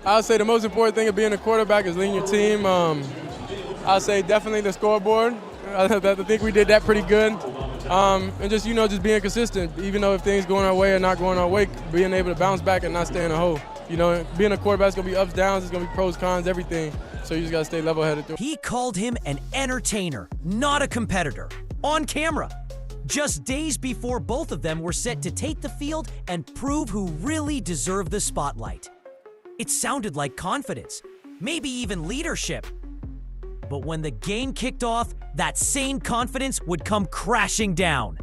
I'll say the most important thing of being a quarterback is leading your team. I'll say definitely the scoreboard. I think we did that pretty good. And just, just being consistent, even though if things going our way or not going our way, being able to bounce back and not stay in a hole. Being a quarterback is going to be ups, downs, it's going to be pros, cons, everything. So you just got to stay level-headed through. He called him an entertainer, not a competitor, on camera. Just days before both of them were set to take the field and prove who really deserved the spotlight. It sounded like confidence, maybe even leadership. But when the game kicked off, that same confidence would come crashing down,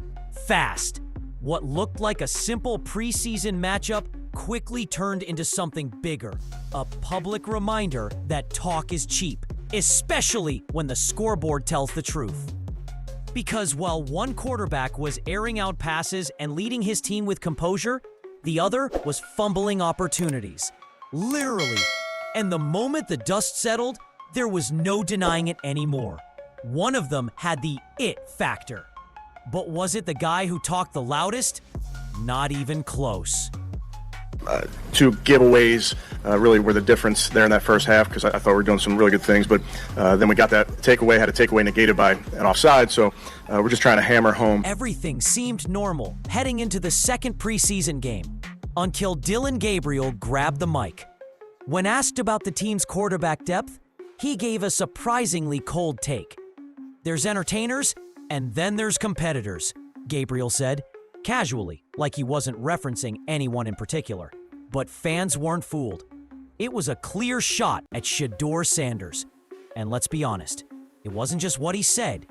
fast. What looked like a simple preseason matchup quickly turned into something bigger, a public reminder that talk is cheap, especially when the scoreboard tells the truth. Because while one quarterback was airing out passes and leading his team with composure, the other was fumbling opportunities. Literally. And the moment the dust settled, there was no denying it anymore. One of them had the it factor. But was it the guy who talked the loudest? Not even close. Two giveaways really were the difference there in that first half, because I thought we were doing some really good things, but then we got that takeaway, had a takeaway negated by an offside, so we're just trying to hammer home. Everything seemed normal heading into the second preseason game until Dillon Gabriel grabbed the mic. When asked about the team's quarterback depth, he gave a surprisingly cold take. There's entertainers, and then there's competitors, Gabriel said, casually, like he wasn't referencing anyone in particular. But fans weren't fooled. It was a clear shot at Shedeur Sanders. And let's be honest, it wasn't just what he said,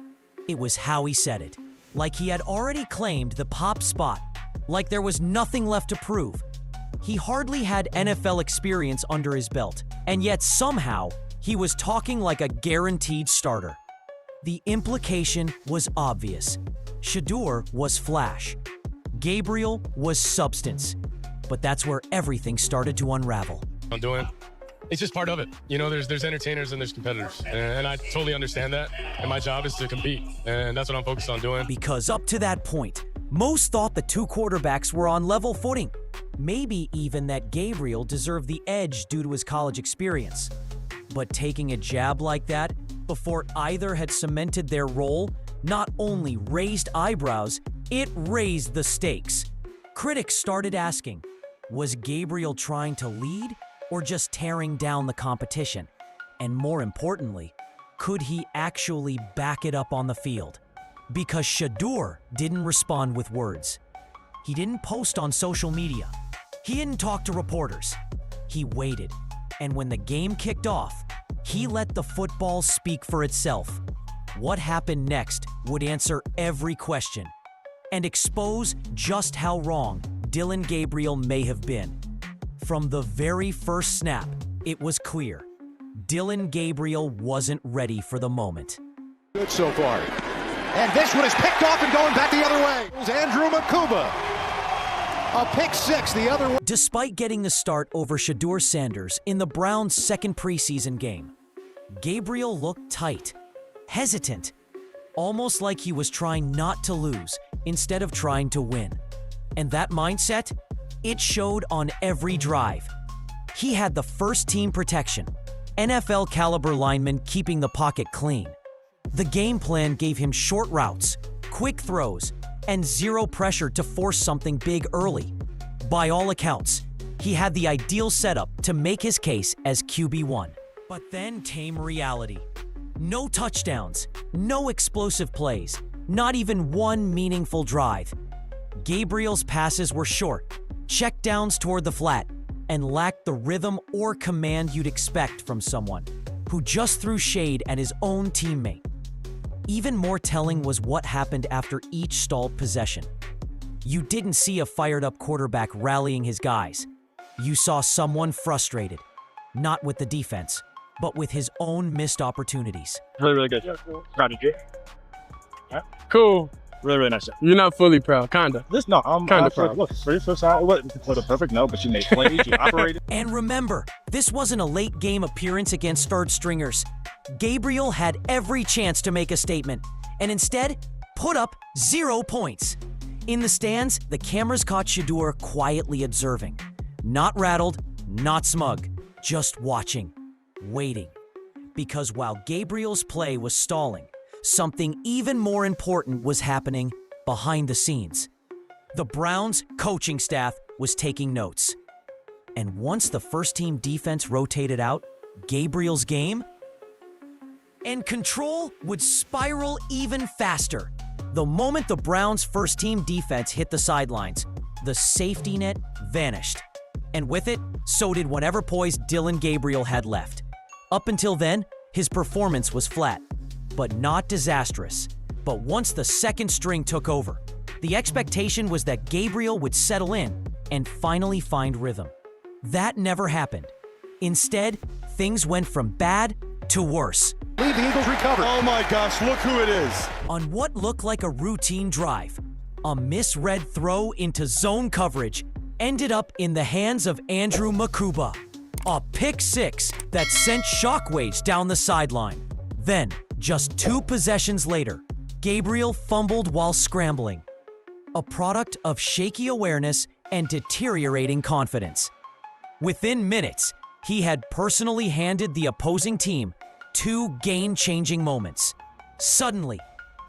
it was how he said it. Like he had already claimed the pop spot, like there was nothing left to prove. He hardly had NFL experience under his belt, and yet somehow he was talking like a guaranteed starter. The implication was obvious. Shedeur was flash. Gabriel was substance. But that's where everything started to unravel. I'm doing. It's just part of it. There's entertainers and there's competitors. And I totally understand that. And my job is to compete. And that's what I'm focused on doing. Because up to that point, most thought the two quarterbacks were on level footing. Maybe even that Gabriel deserved the edge due to his college experience. But taking a jab like that before either had cemented their role not only raised eyebrows, it raised the stakes. Critics started asking, was Gabriel trying to lead or just tearing down the competition? And more importantly, could he actually back it up on the field? Because Shedeur didn't respond with words. He didn't post on social media. He didn't talk to reporters. He waited. And when the game kicked off, he let the football speak for itself. What happened next would answer every question and expose just how wrong Dillon Gabriel may have been. From the very first snap, it was clear. Dillon Gabriel wasn't ready for the moment. Good so far. And this one is picked off and going back the other way. Andrew Makuba. A pick six the other way. Despite getting the start over Shedeur Sanders in the Browns' second preseason game, Gabriel looked tight, hesitant, almost like he was trying not to lose instead of trying to win. And that mindset, it showed on every drive. He had the first team protection, NFL caliber linemen keeping the pocket clean. The game plan gave him short routes, quick throws, and zero pressure to force something big early. By all accounts, he had the ideal setup to make his case as QB1. But then came reality. No touchdowns, no explosive plays, not even one meaningful drive. Gabriel's passes were short, checkdowns toward the flat, and lacked the rhythm or command you'd expect from someone who just threw shade at his own teammate. Even more telling was what happened after each stalled possession. You didn't see a fired-up quarterback rallying his guys. You saw someone frustrated, not with the defense, but with his own missed opportunities. Really good. Proud of you. Cool. Really nice. You're not fully proud, kinda. I'm kinda proud. Look, first out, it wasn't a perfect no, but you made plays, you operated. And remember, this wasn't a late game appearance against third stringers. Gabriel had every chance to make a statement, and instead, put up 0 points. In the stands, the cameras caught Shedeur quietly observing. Not rattled, not smug, just watching, waiting. Because while Gabriel's play was stalling, something even more important was happening behind the scenes. The Browns' coaching staff was taking notes. And once the first-team defense rotated out, Gabriel's game and control would spiral even faster. The moment the Browns' first-team defense hit the sidelines, the safety net vanished. And with it, so did whatever poise Dillon Gabriel had left. Up until then, his performance was flat, but not disastrous. But once the second string took over, the expectation was that Gabriel would settle in and finally find rhythm. That never happened. Instead, things went from bad to worse. The Eagles recovered. Oh my gosh, look who it is. On what looked like a routine drive, a misread throw into zone coverage ended up in the hands of Andrew Makuba. A pick six that sent shockwaves down the sideline. Then, just 2 possessions later, Gabriel fumbled while scrambling. A product of shaky awareness and deteriorating confidence. Within minutes, he had personally handed the opposing team 2 game-changing moments. Suddenly,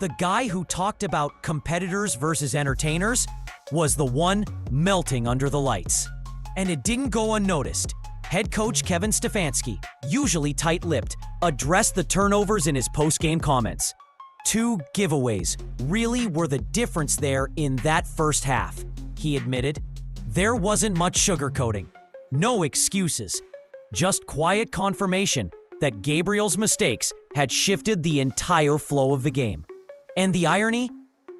the guy who talked about competitors versus entertainers was the one melting under the lights. And it didn't go unnoticed. Head coach Kevin Stefanski, usually tight-lipped, addressed the turnovers in his post-game comments. 2 giveaways really were the difference there in that first half, he admitted. There wasn't much sugarcoating. No excuses. Just quiet confirmation that Gabriel's mistakes had shifted the entire flow of the game. And the irony?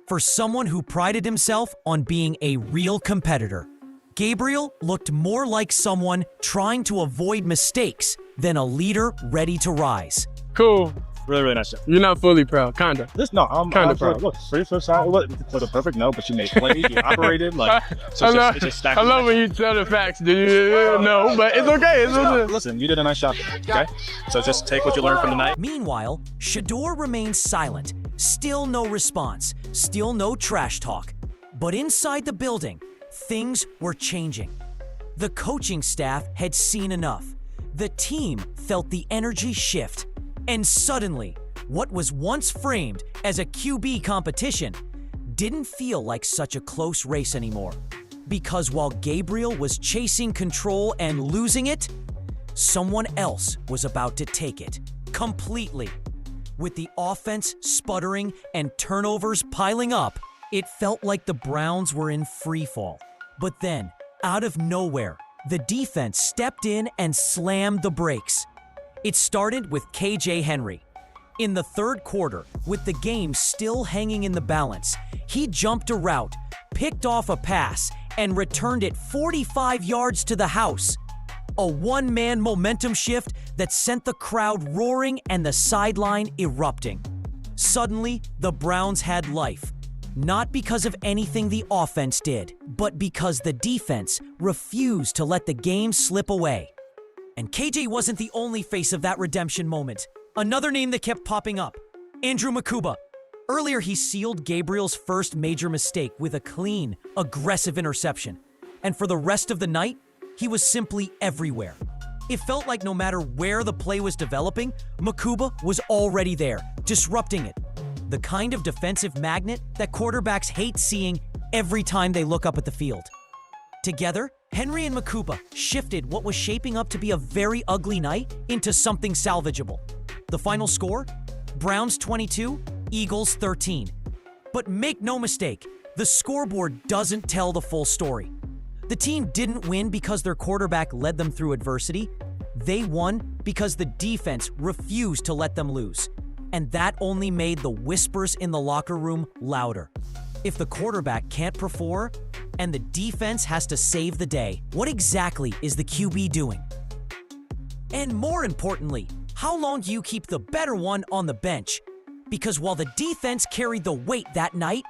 For someone who prided himself on being a real competitor, Gabriel looked more like someone trying to avoid mistakes than a leader ready to rise. Cool. Really, really nice job. You're not fully proud, kinda. I'm Kinda proud. proud. Look, free flip side. What for the perfect no, but you made plays, you operated like. So it's just I love when you tell the facts. Do you know? But it's okay. It's okay. Listen, you did a nice job. Okay, so just take what you learned from the night. Meanwhile, Shedeur remained silent. Still no response. Still no trash talk. But inside the building, things were changing. The coaching staff had seen enough. The team felt the energy shift. And suddenly, what was once framed as a QB competition didn't feel like such a close race anymore. Because while Gabriel was chasing control and losing it, someone else was about to take it completely. With the offense sputtering and turnovers piling up, it felt like the Browns were in free fall. But then, out of nowhere, the defense stepped in and slammed the brakes. It started with KJ Henry. In the third quarter, with the game still hanging in the balance, he jumped a route, picked off a pass, and returned it 45 yards to the house. A one-man momentum shift that sent the crowd roaring and the sideline erupting. Suddenly, the Browns had life. Not because of anything the offense did, but because the defense refused to let the game slip away. And KJ wasn't the only face of that redemption moment. Another name that kept popping up, Andrew Makuba. Earlier, he sealed Gabriel's first major mistake with a clean, aggressive interception. And for the rest of the night, he was simply everywhere. It felt like no matter where the play was developing, Makuba was already there, disrupting it. The kind of defensive magnet that quarterbacks hate seeing every time they look up at the field. Together, Henry and Makuba shifted what was shaping up to be a very ugly night into something salvageable. The final score? Browns 22, Eagles 13. But make no mistake, the scoreboard doesn't tell the full story. The team didn't win because their quarterback led them through adversity. They won because the defense refused to let them lose. And that only made the whispers in the locker room louder. If the quarterback can't perform and the defense has to save the day, what exactly is the QB doing? And more importantly, how long do you keep the better one on the bench? Because while the defense carried the weight that night,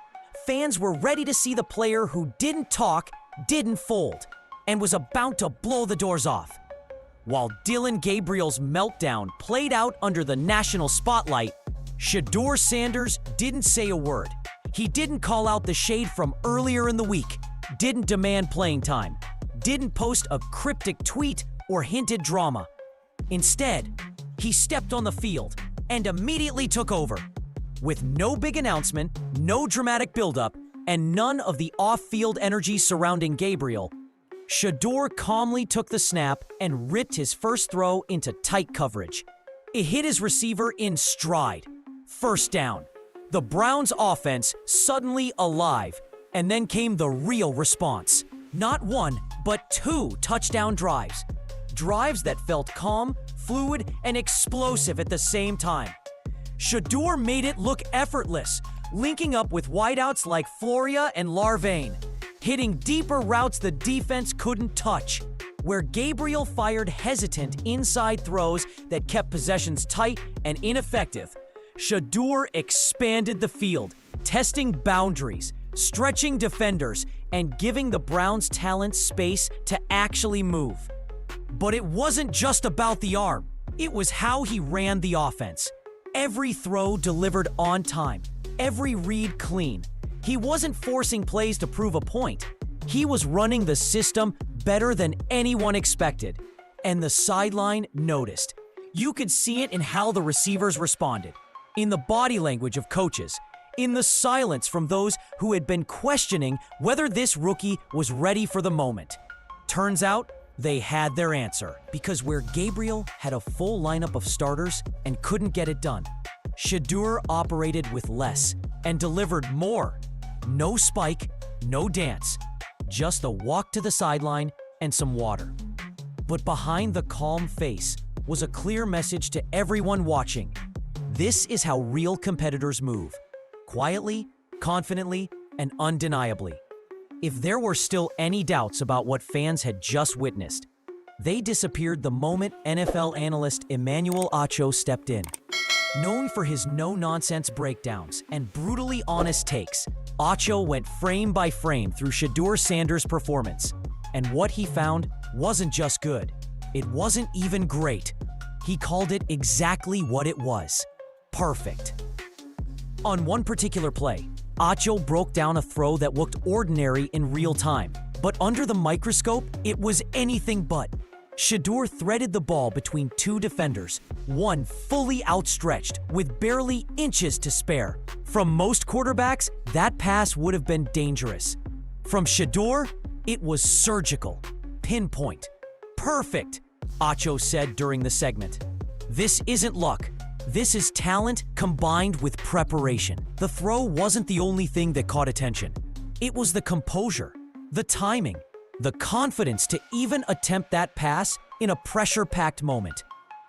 fans were ready to see the player who didn't talk, didn't fold, and was about to blow the doors off. While Dillon Gabriel's meltdown played out under the national spotlight, Shedeur Sanders didn't say a word. He didn't call out the shade from earlier in the week, didn't demand playing time, didn't post a cryptic tweet or hinted drama. Instead, he stepped on the field and immediately took over. With no big announcement, no dramatic buildup, and none of the off-field energy surrounding Gabriel, Shedeur calmly took the snap and ripped his first throw into tight coverage. It hit his receiver in stride. First down. The Browns' offense suddenly alive, and then came the real response. Not one, but 2 touchdown drives. Drives that felt calm, fluid, and explosive at the same time. Shedeur made it look effortless, linking up with wideouts like Floria and Larvain, hitting deeper routes the defense couldn't touch, where Gabriel fired hesitant inside throws that kept possessions tight and ineffective. Shedeur expanded the field, testing boundaries, stretching defenders, and giving the Browns' talent space to actually move. But it wasn't just about the arm. It was how he ran the offense. Every throw delivered on time, every read clean. He wasn't forcing plays to prove a point. He was running the system better than anyone expected. And the sideline noticed. You could see it in how the receivers responded, in the body language of coaches, in the silence from those who had been questioning whether this rookie was ready for the moment. Turns out, they had their answer, because where Gabriel had a full lineup of starters and couldn't get it done, Shedeur operated with less and delivered more. No spike, no dance, just a walk to the sideline and some water. But behind the calm face was a clear message to everyone watching. This is how real competitors move. Quietly, confidently, and undeniably. If there were still any doubts about what fans had just witnessed, they disappeared the moment NFL analyst Emmanuel Acho stepped in. Known for his no-nonsense breakdowns and brutally honest takes, Acho went frame by frame through Shedeur Sanders' performance. And what he found wasn't just good. It wasn't even great. He called it exactly what it was. Perfect. On one particular play, Acho broke down a throw that looked ordinary in real time, but under the microscope, it was anything but. Shedeur threaded the ball between 2 defenders, one fully outstretched with barely inches to spare. From most quarterbacks, that pass would have been dangerous. From Shedeur, it was surgical, pinpoint, perfect, Acho said during the segment. This isn't luck. This is talent combined with preparation. The throw wasn't the only thing that caught attention. It was the composure, the timing, the confidence to even attempt that pass in a pressure-packed moment.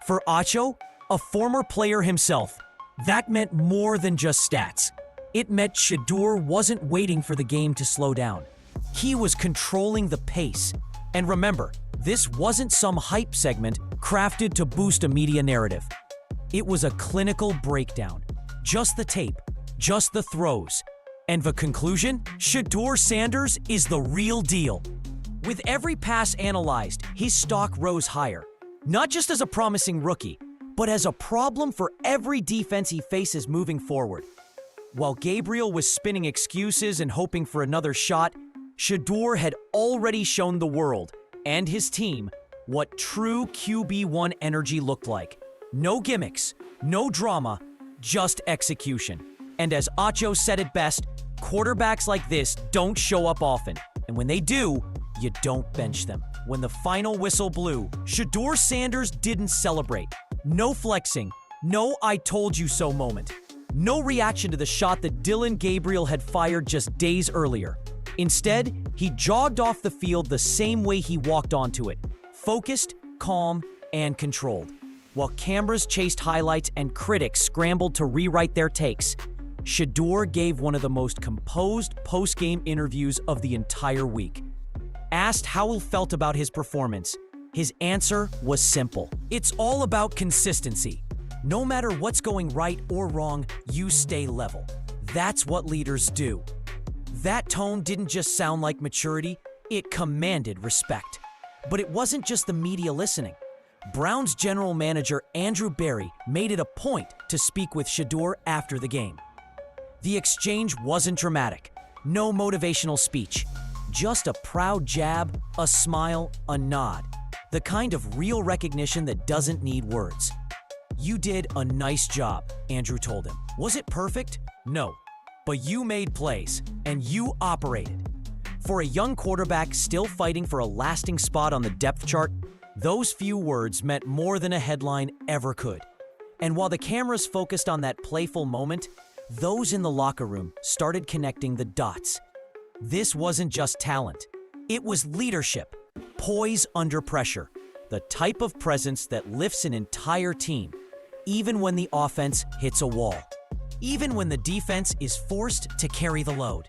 For Acho, a former player himself, that meant more than just stats. It meant Shedeur wasn't waiting for the game to slow down. He was controlling the pace. And remember, this wasn't some hype segment crafted to boost a media narrative. It was a clinical breakdown. Just the tape, just the throws. And the conclusion? Shedeur Sanders is the real deal. With every pass analyzed, his stock rose higher. Not just as a promising rookie, but as a problem for every defense he faces moving forward. While Gabriel was spinning excuses and hoping for another shot, Shedeur had already shown the world and his team what true QB1 energy looked like. No gimmicks, no drama, just execution. And as Acho said it best, quarterbacks like this don't show up often. And when they do, you don't bench them. When the final whistle blew, Shedeur Sanders didn't celebrate. No flexing, no I told you so moment. No reaction to the shot that Dillon Gabriel had fired just days earlier. Instead, he jogged off the field the same way he walked onto it, focused, calm, and controlled. While cameras chased highlights and critics scrambled to rewrite their takes, Shedeur gave one of the most composed post-game interviews of the entire week. Asked how he felt about his performance, his answer was simple. It's all about consistency. No matter what's going right or wrong, you stay level. That's what leaders do. That tone didn't just sound like maturity, it commanded respect. But it wasn't just the media listening. Browns general manager Andrew Berry made it a point to speak with Shedeur after the game. The exchange wasn't dramatic. No motivational speech. Just a proud jab, a smile, a nod. The kind of real recognition that doesn't need words. "You did a nice job," Andrew told him. "Was it perfect? No. But you made plays, and you operated." For a young quarterback still fighting for a lasting spot on the depth chart, those few words meant more than a headline ever could. And while the cameras focused on that playful moment, those in the locker room started connecting the dots. This wasn't just talent. It was leadership, poise under pressure, the type of presence that lifts an entire team, even when the offense hits a wall, even when the defense is forced to carry the load.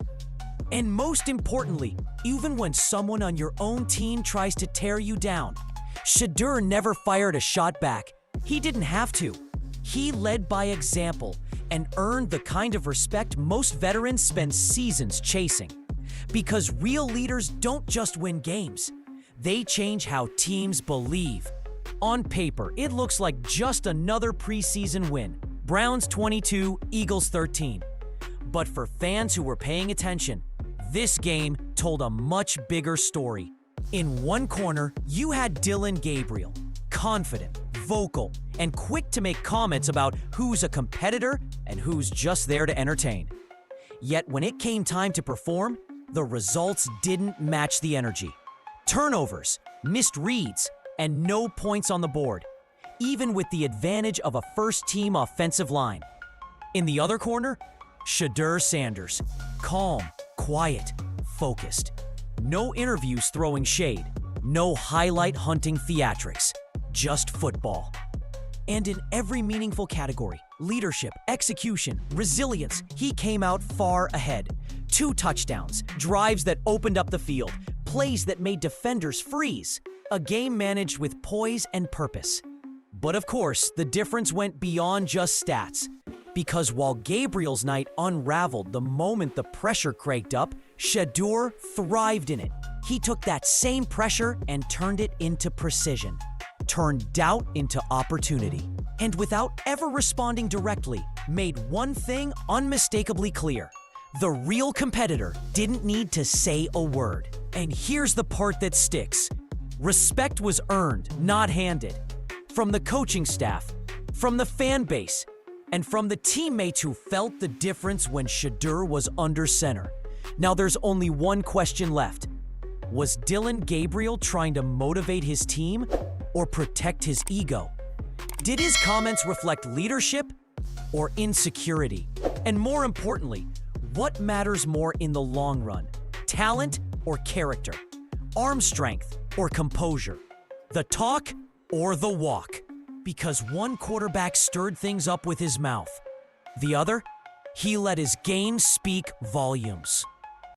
And most importantly, even when someone on your own team tries to tear you down. Shedeur never fired a shot back. He didn't have to. He led by example and earned the kind of respect most veterans spend seasons chasing. Because real leaders don't just win games. They change how teams believe. On paper, it looks like just another preseason win. Browns 22, Eagles 13. But for fans who were paying attention, this game told a much bigger story. In one corner, you had Dillon Gabriel, confident, vocal, and quick to make comments about who's a competitor and who's just there to entertain. Yet when it came time to perform, the results didn't match the energy. Turnovers, missed reads, and no points on the board, even with the advantage of a first-team offensive line. In the other corner, Shedeur Sanders, calm, quiet, focused. No interviews throwing shade, no highlight-hunting theatrics, just football. And in every meaningful category, leadership, execution, resilience, he came out far ahead. 2 touchdowns, drives that opened up the field, plays that made defenders freeze. A game managed with poise and purpose. But of course, the difference went beyond just stats. Because while Gabriel's night unraveled the moment the pressure cranked up, Shedeur thrived in it. He took that same pressure and turned it into precision. Turned doubt into opportunity. And without ever responding directly, made one thing unmistakably clear. The real competitor didn't need to say a word. And here's the part that sticks. Respect was earned, not handed. From the coaching staff, from the fan base, and from the teammates who felt the difference when Shedeur was under center. Now there's only one question left. Was Dillon Gabriel trying to motivate his team or protect his ego? Did his comments reflect leadership or insecurity? And more importantly, what matters more in the long run? Talent or character? Arm strength or composure? The talk or the walk? Because one quarterback stirred things up with his mouth. The other, he let his game speak volumes.